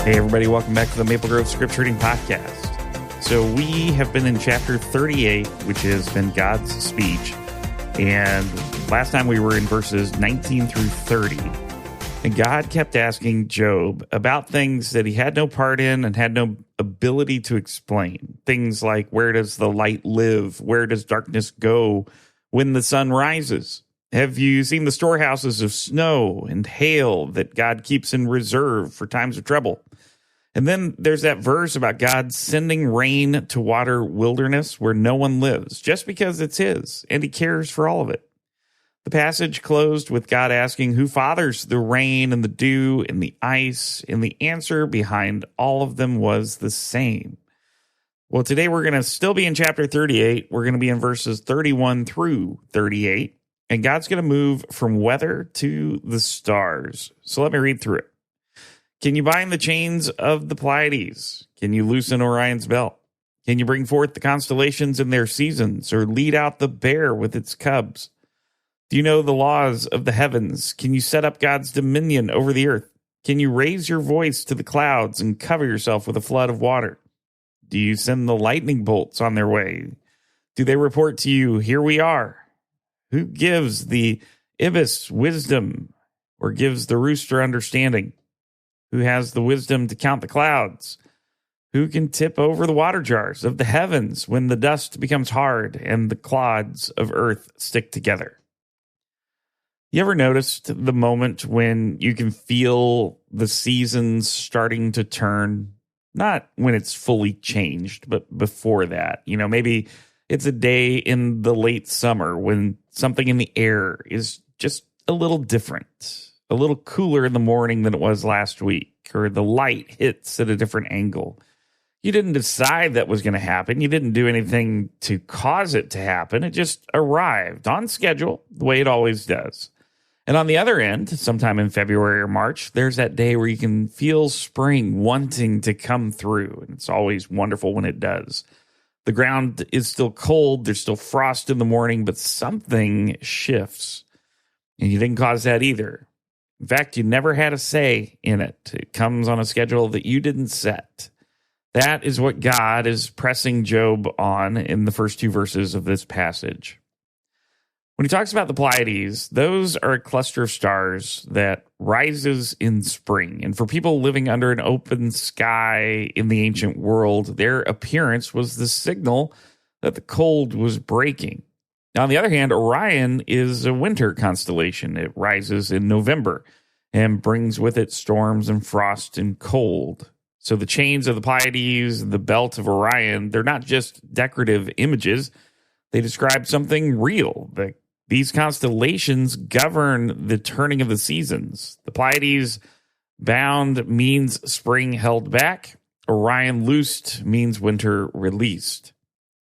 Hey, everybody, welcome back to the Maple Grove Scripture Reading Podcast. So, we have been in chapter 38, which has been God's speech. And last time we were in verses 19 through 30. And God kept asking Job about things that he had no part in and had no ability to explain. Things like, where does the light live? Where does darkness go when the sun rises? Have you seen the storehouses of snow and hail that God keeps in reserve for times of trouble? And then there's that verse about God sending rain to water wilderness where no one lives, just because it's his, and he cares for all of it. The passage closed with God asking who fathers the rain and the dew and the ice, and the answer behind all of them was the same. Well, today we're going to still be in chapter 38. We're going to be in verses 31 through 38, and God's going to move from weather to the stars. So let me read through it. Can you bind the chains of the Pleiades? Can you loosen Orion's belt? Can you bring forth the constellations in their seasons, or lead out the bear with its cubs? Do you know the laws of the heavens? Can you set up God's dominion over the earth? Can you raise your voice to the clouds and cover yourself with a flood of water? Do you send the lightning bolts on their way? Do they report to you, here we are? Who gives the ibis wisdom, or gives the rooster understanding? Who has the wisdom to count the clouds? Who can tip over the water jars of the heavens when the dust becomes hard and the clods of earth stick together? You ever noticed the moment when you can feel the seasons starting to turn? Not when it's fully changed, but before that. You know, maybe it's a day in the late summer when something in the air is just a little different. A little cooler in the morning than it was last week, or the light hits at a different angle. You didn't decide that was going to happen. You didn't do anything to cause it to happen. It just arrived on schedule, the way it always does. And on the other end, sometime in February or March, there's that day where you can feel spring wanting to come through. And it's always wonderful when it does. The ground is still cold. There's still frost in the morning, but something shifts. And you didn't cause that either. In fact, you never had a say in it. It comes on a schedule that you didn't set. That is what God is pressing Job on in the first two verses of this passage. When he talks about the Pleiades, those are a cluster of stars that rises in spring. And for people living under an open sky in the ancient world, their appearance was the signal that the cold was breaking. Now, on the other hand, Orion is a winter constellation. It rises in November and brings with it storms and frost and cold. So the chains of the Pleiades and the belt of Orion, they're not just decorative images. They describe something real. These constellations govern the turning of the seasons. The Pleiades bound means spring held back. Orion loosed means winter released.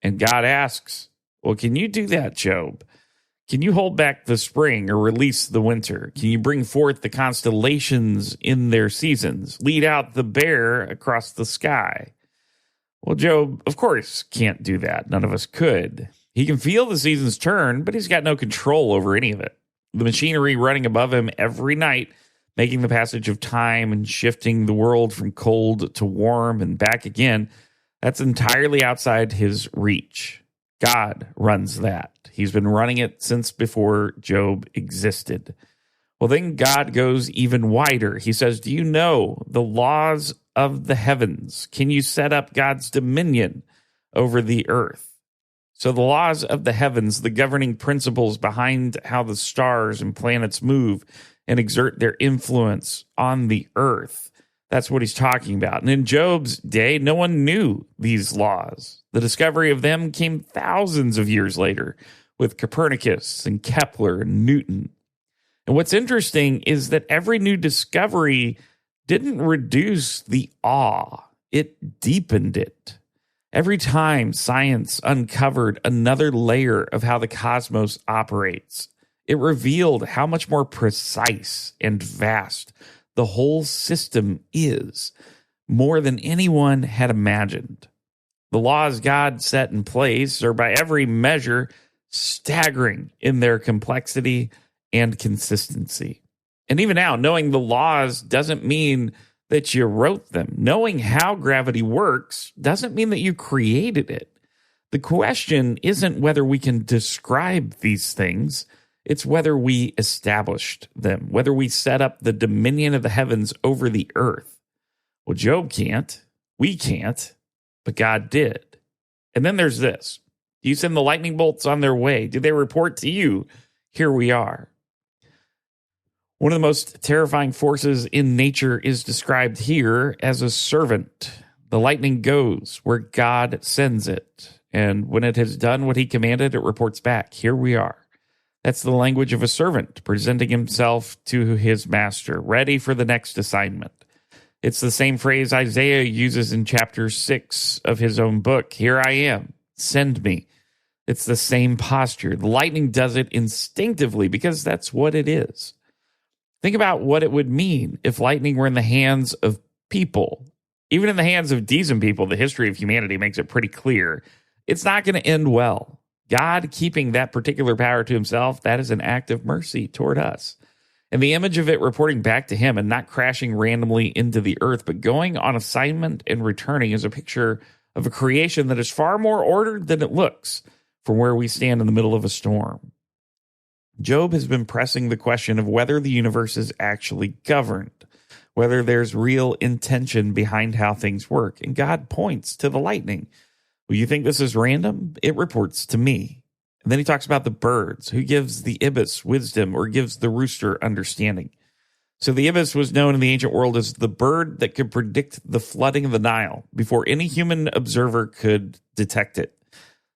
And God asks, well, can you do that, Job? Can you hold back the spring or release the winter? Can you bring forth the constellations in their seasons? Lead out the bear across the sky? Well, Job, of course, can't do that. None of us could. He can feel the seasons turn, but he's got no control over any of it. The machinery running above him every night, making the passage of time and shifting the world from cold to warm and back again, that's entirely outside his reach. God runs that. He's been running it since before Job existed. Well, then God goes even wider. He says, do you know the laws of the heavens? Can you set up God's dominion over the earth? So the laws of the heavens, the governing principles behind how the stars and planets move and exert their influence on the earth. That's what he's talking about. And in Job's day, no one knew these laws. The discovery of them came thousands of years later with Copernicus and Kepler and Newton. And what's interesting is that every new discovery didn't reduce the awe. It deepened it. Every time science uncovered another layer of how the cosmos operates, it revealed how much more precise and vast the whole system is, more than anyone had imagined. The laws God set in place are by every measure staggering in their complexity and consistency. And even now, knowing the laws doesn't mean that you wrote them. Knowing how gravity works doesn't mean that you created it. The question isn't whether we can describe these things. It's whether we established them, whether we set up the dominion of the heavens over the earth. Well, Job can't. We can't. But God did. And then there's this. Do you send the lightning bolts on their way? Do they report to you? Here we are. One of the most terrifying forces in nature is described here as a servant. The lightning goes where God sends it. And when it has done what he commanded, it reports back. Here we are. That's the language of a servant presenting himself to his master, ready for the next assignment. It's the same phrase Isaiah uses in chapter 6 of his own book. Here I am, send me. It's the same posture. The lightning does it instinctively because that's what it is. Think about what it would mean if lightning were in the hands of people. Even in the hands of decent people, the history of humanity makes it pretty clear. It's not going to end well. God keeping that particular power to himself, that is an act of mercy toward us. And the image of it reporting back to him and not crashing randomly into the earth, but going on assignment and returning is a picture of a creation that is far more ordered than it looks from where we stand in the middle of a storm. Job has been pressing the question of whether the universe is actually governed, whether there's real intention behind how things work. And God points to the lightning. Well, you think this is random? It reports to me. And then he talks about the birds. Who gives the ibis wisdom or gives the rooster understanding? So the ibis was known in the ancient world as the bird that could predict the flooding of the Nile before any human observer could detect it.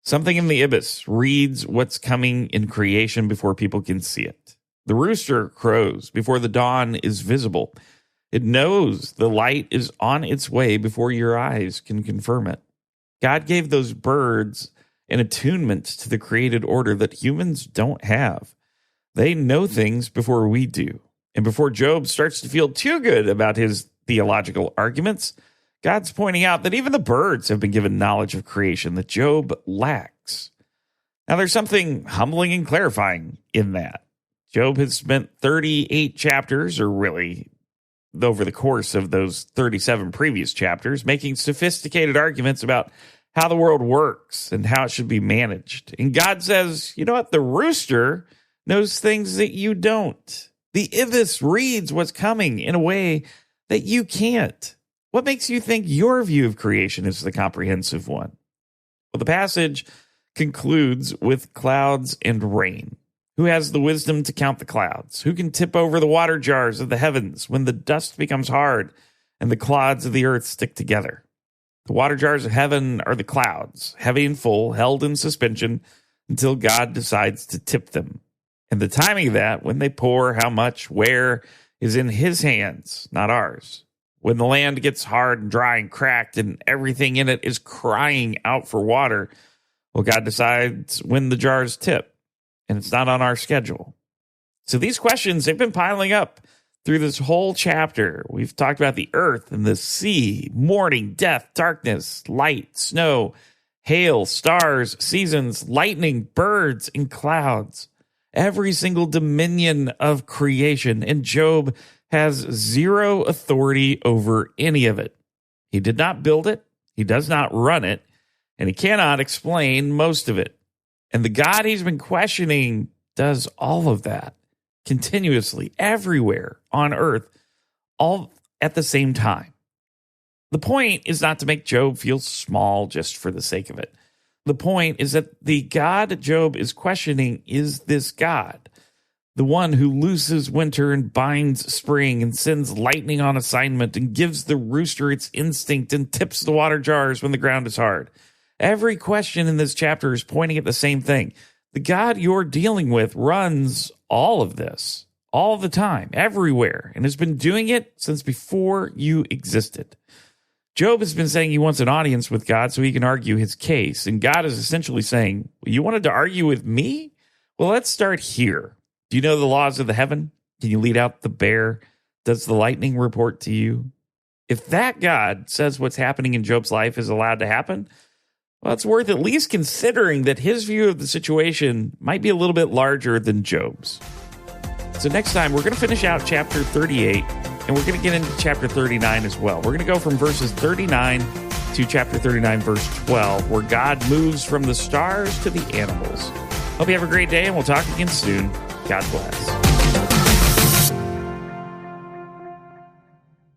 Something in the ibis reads what's coming in creation before people can see it. The rooster crows before the dawn is visible. It knows the light is on its way before your eyes can confirm it. God gave those birds an attunement to the created order that humans don't have. They know things before we do. And before Job starts to feel too good about his theological arguments, God's pointing out that even the birds have been given knowledge of creation that Job lacks. Now, there's something humbling and clarifying in that. Job has spent 38 chapters, or really over the course of those 37 previous chapters, making sophisticated arguments about how the world works and how it should be managed. And God says, you know what? The rooster knows things that you don't. The ibis reads what's coming in a way that you can't. What makes you think your view of creation is the comprehensive one? Well, the passage concludes with clouds and rain. Who has the wisdom to count the clouds? Who can tip over the water jars of the heavens when the dust becomes hard and the clods of the earth stick together? The water jars of heaven are the clouds, heavy and full, held in suspension until God decides to tip them. And the timing of that, when they pour, how much, where, is in his hands, not ours. When the land gets hard and dry and cracked and everything in it is crying out for water, well, God decides when the jars tip, and it's not on our schedule. So these questions, they've been piling up through this whole chapter. We've talked about the earth and the sea, morning, death, darkness, light, snow, hail, stars, seasons, lightning, birds, and clouds. Every single dominion of creation, and Job has zero authority over any of it. He did not build it, he does not run it, and he cannot explain most of it. And the God he's been questioning does all of that continuously, everywhere on earth, all at the same time. The point is not to make Job feel small just for the sake of it. The point is that the God Job is questioning is this God, the one who looses winter and binds spring and sends lightning on assignment and gives the rooster its instinct and tips the water jars when the ground is hard. Every question in this chapter is pointing at the same thing. The God you're dealing with runs all of this, all the time, everywhere, and has been doing it since before you existed. Job has been saying he wants an audience with God so he can argue his case, and God is essentially saying, well, you wanted to argue with me? Well, let's start here. Do you know the laws of the heaven? Can you lead out the bear? Does the lightning report to you? If that God says what's happening in Job's life is allowed to happen, well, it's worth at least considering that his view of the situation might be a little bit larger than Job's. So next time, we're going to finish out chapter 38 And we're going to get into chapter 39 as well. We're going to go from verses 39 to chapter 39, verse 12, where God moves from the stars to the animals. Hope you have a great day, and we'll talk again soon. God bless.